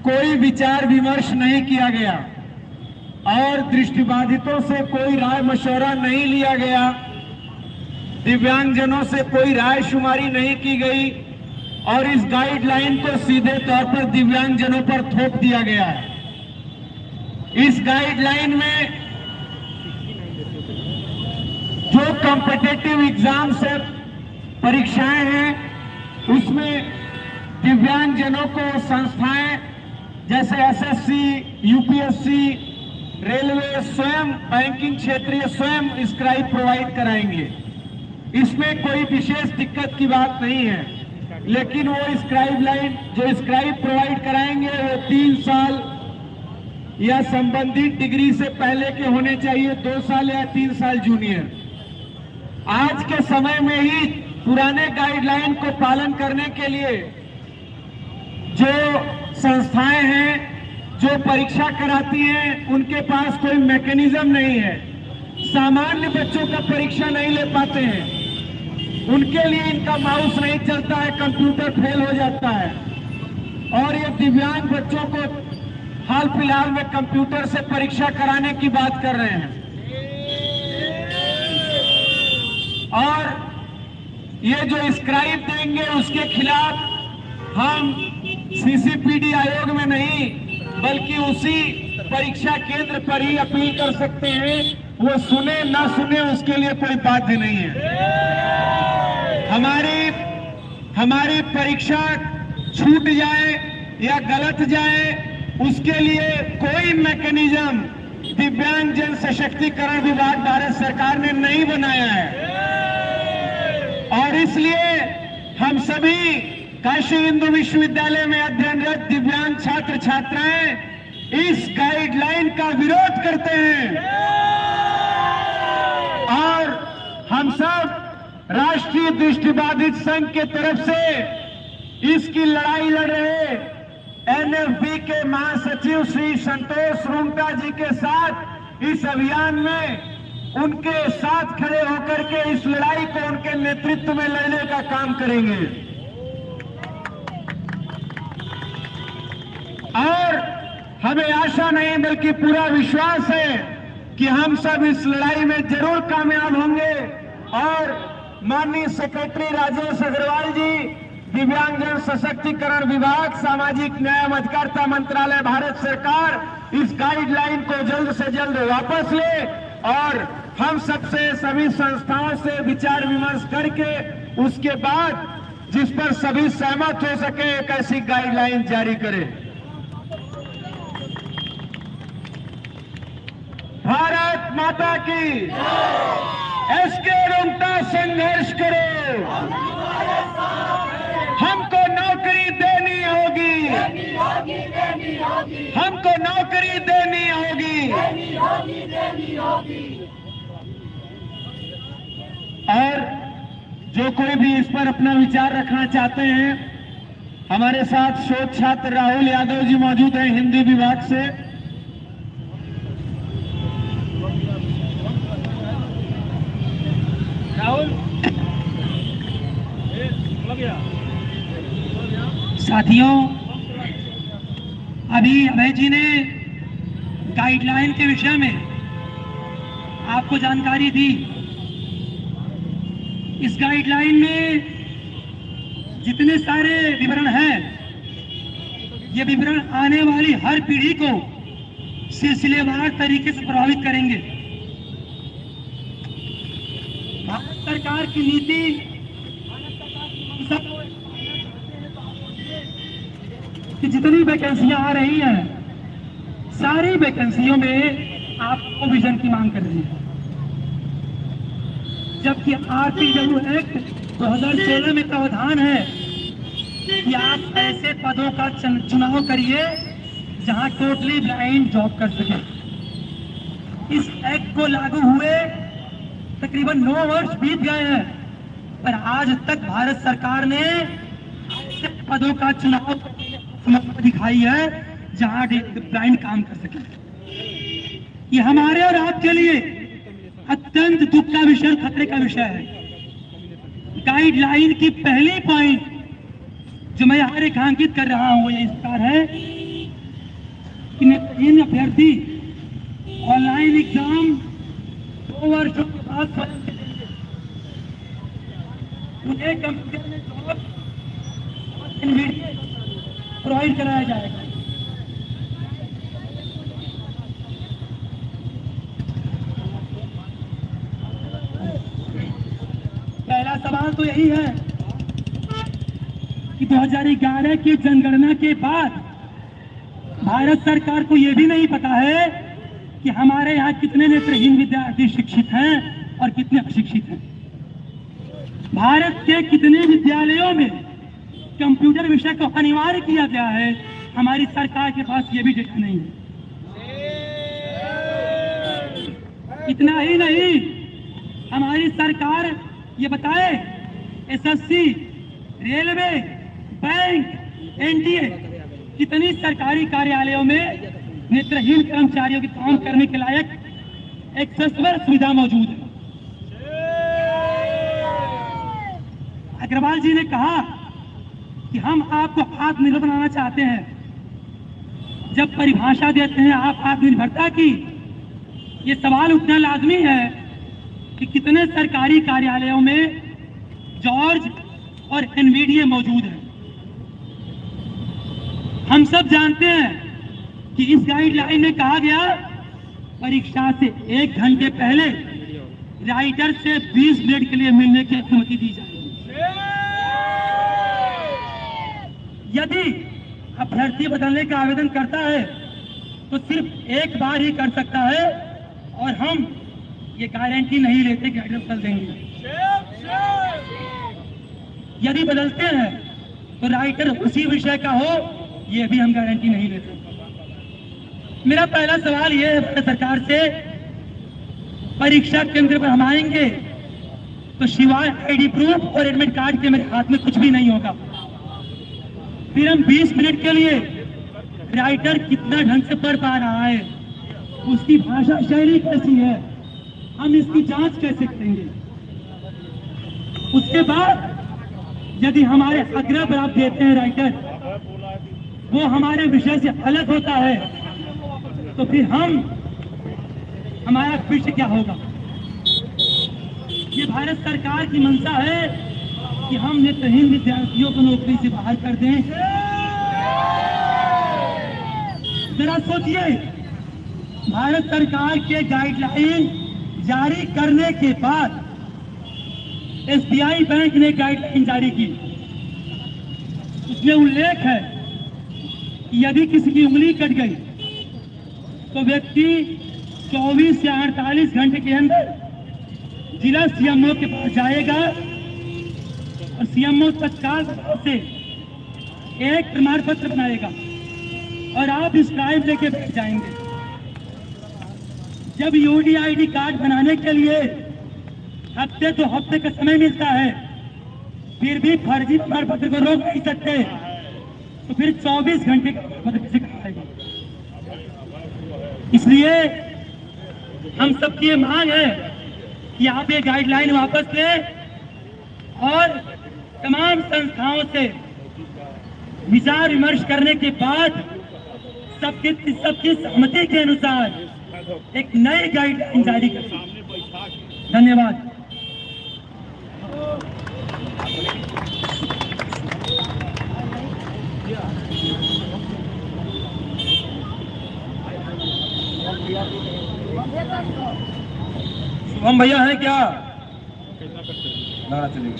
कोई विचार विमर्श नहीं किया गया और दृष्टिबाधितों से कोई राय मशवरा नहीं लिया गया, दिव्यांगजनों से कोई राय शुमारी नहीं की गई और इस गाइडलाइन को सीधे तौर पर दिव्यांगजनों पर थोप दिया गया है। इस गाइडलाइन में जो कॉम्पिटिटिव एग्जाम्स है, परीक्षाएं हैं, उसमें दिव्यांगजनों को संस्थाएं जैसे एसएससी, यूपीएससी, रेलवे स्वयं, बैंकिंग क्षेत्रीय स्वयं स्क्राइब प्रोवाइड कराएंगे। इसमें कोई विशेष दिक्कत की बात नहीं है, लेकिन वो स्क्राइब लाइन जो स्क्राइब प्रोवाइड कराएंगे वो 3 साल या संबंधित डिग्री से पहले के होने चाहिए, 2 साल या 3 साल जूनियर। आज के समय में ही पुराने गाइडलाइन को पालन करने के लिए जो संस्थाएं हैं, जो परीक्षा कराती हैं, उनके पास कोई मैकेनिज्म नहीं है। सामान्य बच्चों का परीक्षा नहीं ले पाते हैं, उनके लिए इनका माउस नहीं चलता है, कंप्यूटर फेल हो जाता है। और ये दिव्यांग बच्चों को हाल फिलहाल में कंप्यूटर से परीक्षा कराने की बात कर रहे हैं। और ये जो स्क्राइब देंगे उसके खिलाफ हम सीसीपीडी आयोग में नहीं बल्कि उसी परीक्षा केंद्र पर ही अपील कर सकते हैं। वो सुने ना सुने उसके लिए कोई बाध्य नहीं है। हमारी परीक्षा छूट जाए या गलत जाए उसके लिए कोई मैकेनिज्म दिव्यांग जन सशक्तिकरण विभाग भारत सरकार ने नहीं बनाया है। और इसलिए हम सभी काशी हिंदू विश्वविद्यालय में अध्ययनरत दिव्यांग छात्र छात्राएं इस गाइडलाइन का विरोध करते हैं और हम सब राष्ट्रीय दृष्टिबाधित संघ के तरफ से इसकी लड़ाई लड़ रहे एनएफबी के महासचिव श्री संतोष रुंगटा जी के साथ इस अभियान में उनके साथ खड़े होकर के इस लड़ाई को उनके नेतृत्व में लड़ने का काम करेंगे। और हमें आशा नहीं बल्कि पूरा विश्वास है कि हम सब इस लड़ाई में जरूर कामयाब होंगे। और माननीय सेक्रेटरी राजेश अग्रवाल जी, दिव्यांगजन सशक्तिकरण विभाग, सामाजिक न्याय एवं अधिकारिता मंत्रालय, भारत सरकार इस गाइडलाइन को जल्द से जल्द वापस ले और हम सबसे, सभी संस्थाओं से विचार विमर्श करके उसके बाद जिस पर सभी सहमत हो सके एक ऐसी गाइडलाइन जारी करें। भारत माता की। एसके रुंगटा संघर्ष करो, हमको नौकरी देनी होगी, हमको नौकरी देनी होगी। और जो कोई भी इस पर अपना विचार रखना चाहते हैं, हमारे साथ शोध छात्र राहुल यादव जी मौजूद हैं हिंदी विभाग से। राहुल, साथियों, अभी अभय जी ने गाइडलाइन के विषय में आपको जानकारी दी। इस गाइडलाइन में जितने सारे विवरण हैं, ये विवरण आने वाली हर पीढ़ी को सिलसिलेवार तरीके से प्रभावित करेंगे। भारत सरकार की नीति कि जितनी वैकेंसियां आ रही हैं, सारी वैकेंसियों में आपको विजन की मांग कर रही है। जबकि आरपीडब्ल्यू एक्ट 2016 में प्रावधान है कि आप ऐसे पदों का चुनाव करिए जहां टोटली ब्लाइंड जॉब कर सके। इस एक्ट को लागू हुए तकरीबन 9 वर्ष बीत गए हैं, पर आज तक भारत सरकार ने ऐसे पदों का चुनाव दिखाई है जहां ब्लाइंड काम कर सके। ये हमारे और आपके लिए अत्यंत दुख का विषय, खतरे का विषय है। गाइडलाइन की पहली पॉइंट जो मैं यहाँ रेखांकित कर रहा हूँ वो ये इस प्रकार है कि नेत्रहीन अभ्यर्थी ऑनलाइन एग्जाम 2 वर्षों के बाद स्वयं से देंगे। उन्हें कंप्यूटर में जॉब और एनवीडिया प्रोवाइड कराया जाएगा। पहला सवाल तो यही है कि 2011 की जनगणना के बाद भारत सरकार को यह भी नहीं पता है कि हमारे यहाँ कितने नेत्रहीन विद्यार्थी शिक्षित हैं और कितने अशिक्षित हैं। भारत के कितने विद्यालयों में कंप्यूटर विषय को अनिवार्य किया गया है, हमारी सरकार के पास यह भी डेटा नहीं है। इतना ही नहीं, हमारी सरकार ये बताए एसएससी, रेलवे, बैंक, एनडीए कितनी सरकारी कार्यालयों में नेत्रहीन कर्मचारियों के काम करने के लायक एक्सेसवर सुविधा मौजूद है। अग्रवाल जी ने कहा कि हम आपको आत्मनिर्भर बनाना चाहते हैं। जब परिभाषा देते हैं आप आत्मनिर्भरता की, ये सवाल उठना लाजमी है कि कितने सरकारी कार्यालयों में जॉर्ज और एनवीडिया मौजूद है। हम सब जानते हैं कि इस गाइडलाइन में कहा गया परीक्षा से 1 घंटे पहले राइटर से 20 मिनट के लिए मिलने की अनुमति दी जाएगी। यदि अभ्यर्थी बदलने का आवेदन करता है तो सिर्फ एक बार ही कर सकता है और हम ये गारंटी नहीं लेते कि एड्रेस बदल देंगे। यदि बदलते हैं तो राइटर उसी विषय का हो, ये भी हम गारंटी नहीं लेते। मेरा पहला सवाल ये है भारत सरकार से, परीक्षा केंद्र पर हम आएंगे तो सिवाय आईडी प्रूफ और एडमिट कार्ड के मेरे हाथ में कुछ भी नहीं होगा। फिर हम 20 मिनट के लिए राइटर कितना ढंग से पढ़ पा रहा है, उसकी भाषा शैली कैसी है, हम इसकी जांच कैसे करेंगे। उसके बाद यदि हमारे आग्रह पर आप देते हैं राइटर वो हमारे विषय से अलग होता है तो फिर हमारा विषय क्या होगा। ये भारत सरकार की मंशा है कि हम नेत्रहीन विद्यार्थियों को नौकरी से बाहर कर दें। जरा सोचिए, भारत सरकार के गाइडलाइन जारी करने के बाद एसबीआई बैंक ने गाइडलाइन जारी की। उसमें उल्लेख है कि यदि किसी की उंगली कट गई तो व्यक्ति 24 या 48 घंटे के अंदर जिला सीएमओ के पास जाएगा और सीएमओ तत्काल से एक प्रमाण पत्र बनाएगा और आप इस ड्राइव लेके बैठ जाएंगे। जब यूडीआईडी कार्ड बनाने के लिए हफ्ते 2 हफ्ते का समय मिलता है, फिर भी फर्जी प्रमाण पत्र को रोक नहीं सकते, तो फिर 24 घंटे का पत्र कैसे कराएगा। इसलिए हम सबकी ये मांग है कि आप ये गाइडलाइन वापस लें और तमाम संस्थाओं से विचार विमर्श करने के बाद सबकी सहमति के अनुसार एक नई गाइडलाइन जारी करें। धन्यवाद। शुभम भैया है क्या? चलिए।